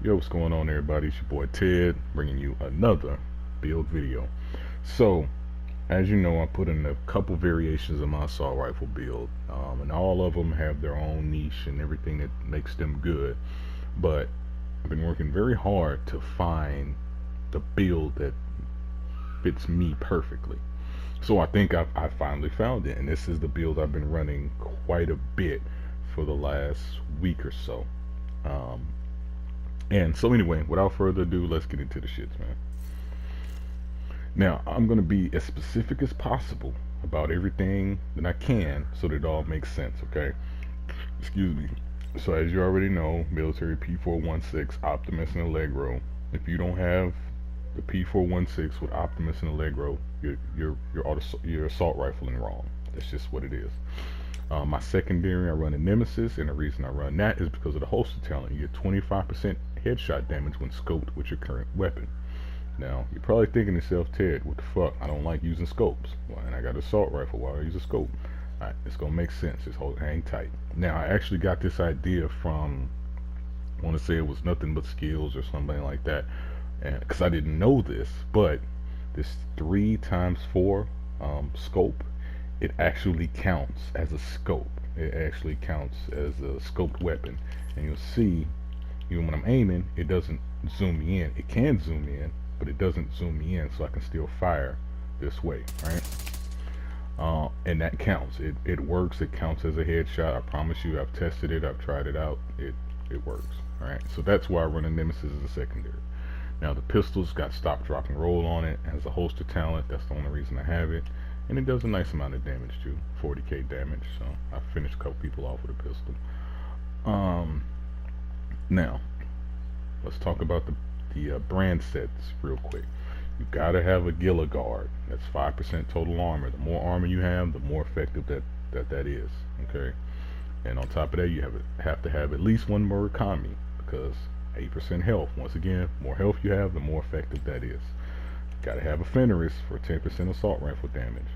Yo, what's going on, everybody? It's your boy Ted, bringing you another build video. So, as you know, I put in a couple variations of my assault rifle build, and all of them have their own niche and everything that makes them good. But I've been working very hard to find the build that fits me perfectly. So I think I finally found it, and this is the build I've been running quite a bit for the last week or so. Um, and so anyway, without further ado, let's get into the shits, man. Now, I'm going to be as specific as possible about everything that I can so that it all makes sense, okay? Excuse me. So as you already know, military P416, Optimus and Allegro. If you don't have the P416 with Optimus and Allegro, you're assault rifling wrong. That's just what it is. My secondary, I run a Nemesis, and the reason I run that is because of the holster talent. You get 25% headshot damage when scoped with your current weapon. Now, you're probably thinking to yourself, Ted, what the fuck? I don't like using scopes. Well, and I got an assault rifle. Why do I use a scope? Alright, it's gonna make sense. Just hang tight. Now, I actually got this idea from, I want to say it was Nothing But Skills or something like that, and because I didn't know this, but this 3x4 scope, it actually counts as a scope. It actually counts as a scoped weapon, and you'll see, even when I'm aiming, it doesn't zoom me in. It can zoom me in, but it doesn't zoom me in, so I can still fire this way, right? And that counts. It works. It counts as a headshot. I promise you, I've tested it. I've tried it out. It works. All right. So that's why I run a Nemesis as a secondary. Now the pistol's got stop, drop, and roll on it. It has a holster talent. That's the only reason I have it. And it does a nice amount of damage too, 40k damage. So I finished a couple people off with a pistol. Now let's talk about the brand sets real quick. You gotta have a Gilligard. That's 5% total armor. The more armor you have, the more effective that is. Okay. And on top of that, you have to have at least one Murakami, because 8% health. Once again, more health you have, the more effective that is. Gotta have a Fenris for 10% assault rifle damage.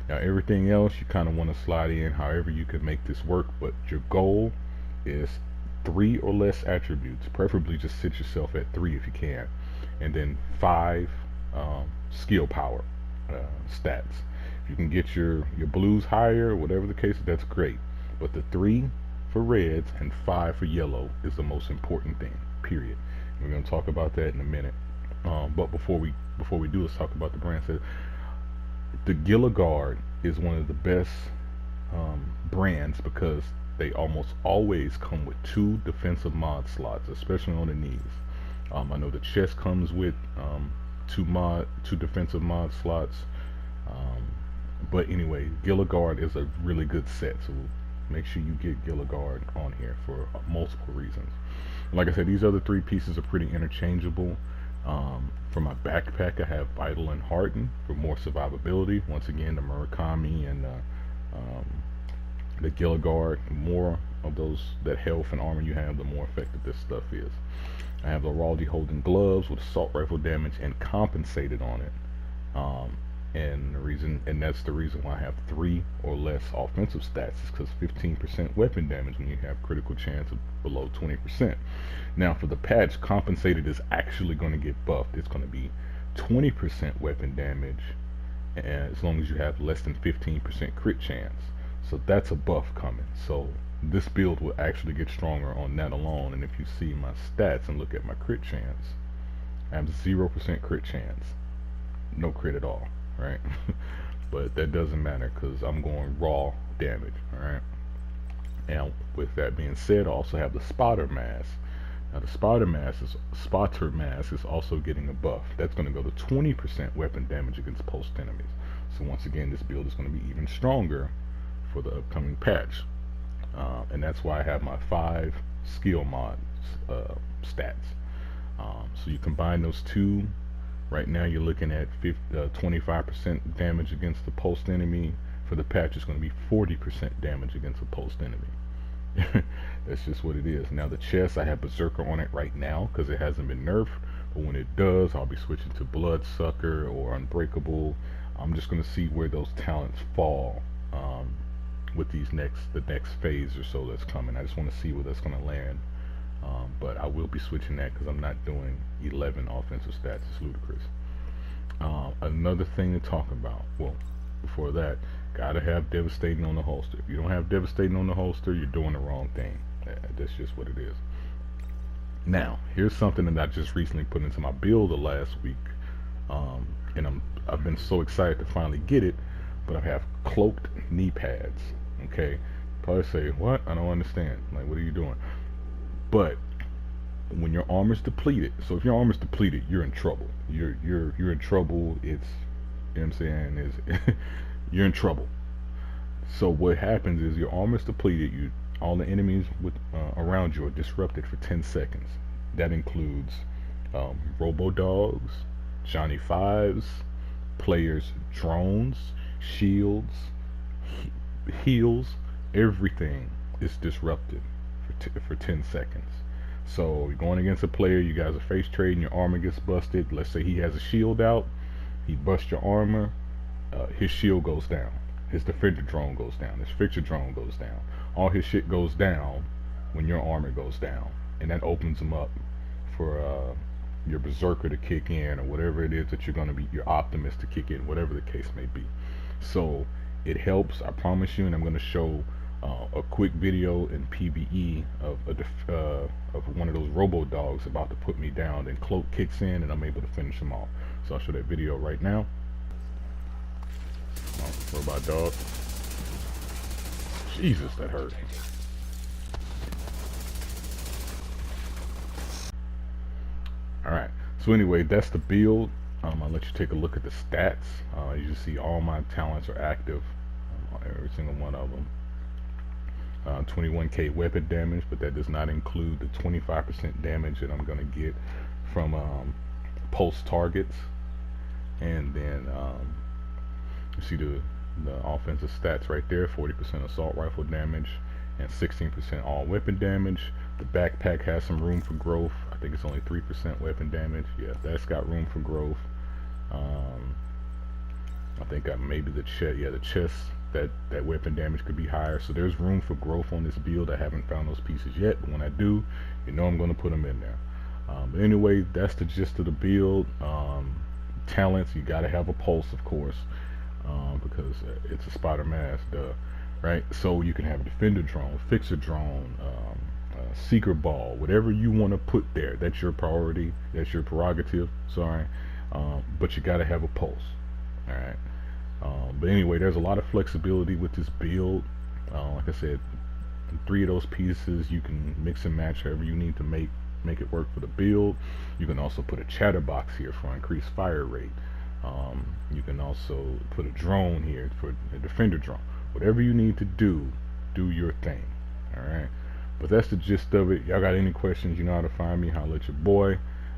Now everything else you kind of want to slide in however you can make this work, but your goal is 3 or less attributes. Preferably just sit yourself at 3 if you can, and then 5 skill power stats. If you can get your blues higher, whatever the case, that's great. But the 3 for reds and 5 for yellow is the most important thing. Period. We're gonna talk about that in a minute. But before we do, let's talk about the brand set. The Gilligard is one of the best brands because they almost always come with 2 defensive mod slots, especially on the knees. I know the chest comes with 2 defensive mod slots. But anyway, Gilligard is a really good set, so make sure you get Gilligard on here for multiple reasons. Like I said, these other 3 pieces are pretty interchangeable. For my backpack, I have Vital and Harden for more survivability. Once again, the Murakami and the Gilligard, more of that health and armor you have, the more effective this stuff is. I have the Raldi holding gloves with assault rifle damage and compensated on it. And that's the reason why I have 3 or less offensive stats, is because 15% weapon damage when you have critical chance of below 20%. Now for the patch, compensated is actually going to get buffed. It's going to be 20% weapon damage, and as long as you have less than 15% crit chance. So that's a buff coming. So this build will actually get stronger on that alone. And if you see my stats and look at my crit chance, I have 0% crit chance, no crit at all, right? But that doesn't matter because I'm going raw damage. All right. And with that being said, I also have the spotter mask. Now the spotter mask is also getting a buff. That's going to go to 20% weapon damage against post enemies. So once again, this build is going to be even stronger for the upcoming patch. And that's why I have my 5 skill mods stats. So you combine those 2. Right now you're looking at 25% damage against the post enemy. For the patch, it's going to be 40% damage against a post enemy. That's just what it is. Now the chest, I have Berserker on it right now because it hasn't been nerfed. But when it does, I'll be switching to Bloodsucker or Unbreakable. I'm just going to see where those talents fall with the next phase or so that's coming. I just want to see where that's going to land But I will be switching that because I'm not doing 11 offensive stats. It's ludicrous. Another thing to talk about. Well, before that, gotta have devastating on the holster. If you don't have devastating on the holster, you're doing the wrong thing. That's just what it is. Now, here's something that I just recently put into my build the last week, and I've been so excited to finally get it. But I have cloaked knee pads. Okay, probably say, what? I don't understand. Like, what are you doing? But when your armor's depleted, so if your armor's depleted, you're in trouble. You're in trouble. It's, you know what I'm saying, is you're in trouble. So what happens is your armor's depleted. All the enemies around you are disrupted for 10 seconds. That includes robo dogs, Johnny Fives, players, drones, shields, heals. Everything is disrupted for 10 seconds. So you're going against a player, you guys are face trading, your armor gets busted. Let's say he has a shield out, he busts your armor, his shield goes down, his defender drone goes down, his fixture drone goes down. All his shit goes down when your armor goes down, and that opens him up for your berserker to kick in, or whatever it is that you're going to be, your optimist to kick in, whatever the case may be. So it helps, I promise you, and I'm going to show a quick video in PvE of one of those robo dogs about to put me down. Then cloak kicks in and I'm able to finish him off. So I'll show that video right now. Robot dog. Jesus, that hurt. Alright, so anyway, that's the build. I'll let you take a look at the stats. You see all my talents are active, every single one of them. 21k weapon damage, but that does not include the 25% damage that I'm going to get from pulse targets. And then you see the offensive stats right there, 40% assault rifle damage and 16% all weapon damage. The backpack has some room for growth. I think it's only 3% weapon damage. Yeah, that's got room for growth. I think maybe the chest, yeah, the chest, that weapon damage could be higher. So there's room for growth on this build. I haven't found those pieces yet, but when I do, you know I'm going to put them in there. But anyway, that's the gist of the build. Talents, you got to have a pulse, of course, because it's a spider mask, right? So you can have a defender drone, fixer drone, seeker ball, whatever you want to put there. That's your priority, that's your prerogative, sorry. But you got to have a pulse. All right. But anyway, there's a lot of flexibility with this build. Like I said, 3 of those pieces you can mix and match however you need to make it work for the build. You can also put a chatterbox here for increased fire rate. You can also put a drone here for a defender drone. Whatever you need to do your thing. Alright, but that's the gist of it. Y'all got any questions, you know how to find me. Holla at your boy.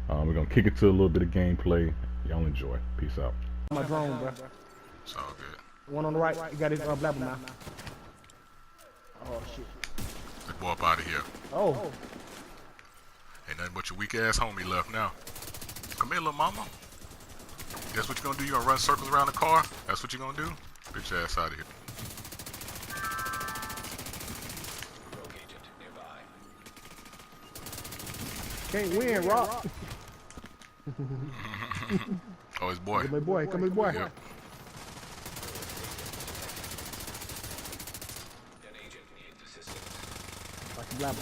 We're gonna kick it to a little bit of gameplay. Y'all enjoy. Peace out. My drone, bro. It's all good. One on the right, you got his blabber now. Oh shit. Get boy up out of here. Oh. Ain't nothing but your weak ass homie left now. Come here, little mama. Guess what you gonna do? You gonna run circles around the car? That's what you gonna do? Bitch ass out of here. Can't win, Rock. Oh, his boy. Come here, boy. Come here, boy. Yep. Like a blabber.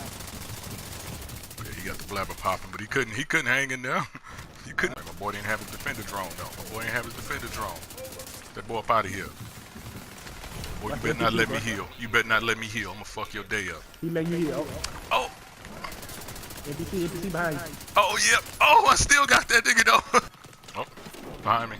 Yeah, he got the blabber popping, but he couldn't hang in there. He couldn't. My boy didn't have his defender drone though. My boy didn't have his defender drone. That boy up out of here. Boy, you better not let me heal. You better not let me heal. I'm gonna fuck your day up. He letting you heal. Oh. NPC behind you. Oh, yep. Oh, I still got that nigga though. Oh, behind me.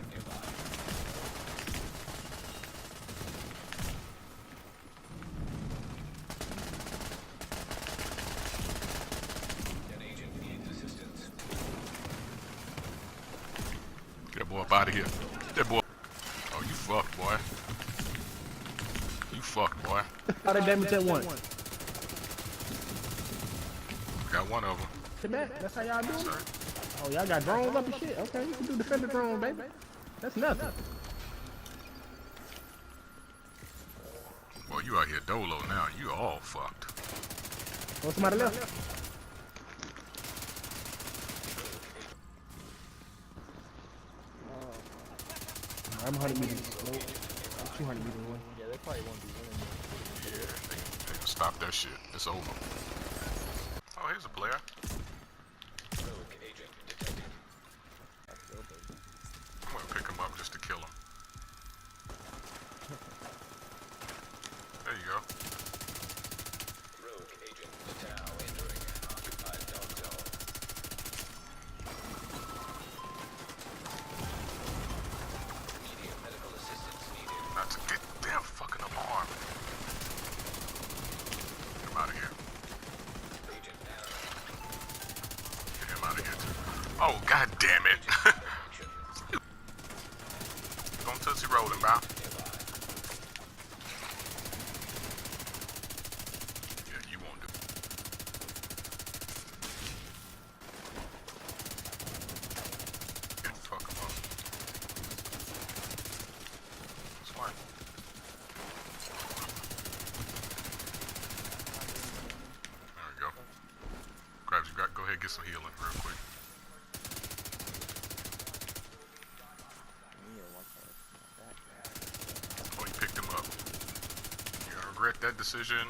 Get that boy up out of here. Get that boy. Oh, you fucked, boy. You fucked, boy. How they damage that one? Got one of them. Hey, man, that's how y'all do Yes, it? sir. Oh, y'all got drones up and shit? Okay, you can do defender drone, baby. That's nothing. Boy, you out here dolo now. You all fucked. Oh, somebody left. I'm 100 meters. Nope. I'm 200 meters away. Yeah, they probably won't be winning. Yeah, they can stop that shit. It's over. Oh, here's a player. Rogue agent detected. I'm gonna pick him up just to kill him. There you go. Rogue agent now entering occupied dog zone. Immediate medical assistance needed. Not to get the damn fucking alarm. Get him out of here. Agent down. Get him out of here too. Oh, god damn it. Action. Don't touch the rolling, bro. Yeah, you won't do. Yeah, fuck him up. That's fine. There we go. Grabs, you got, go ahead and get some healing real quick. Oh, you picked him up. You're gonna regret that decision.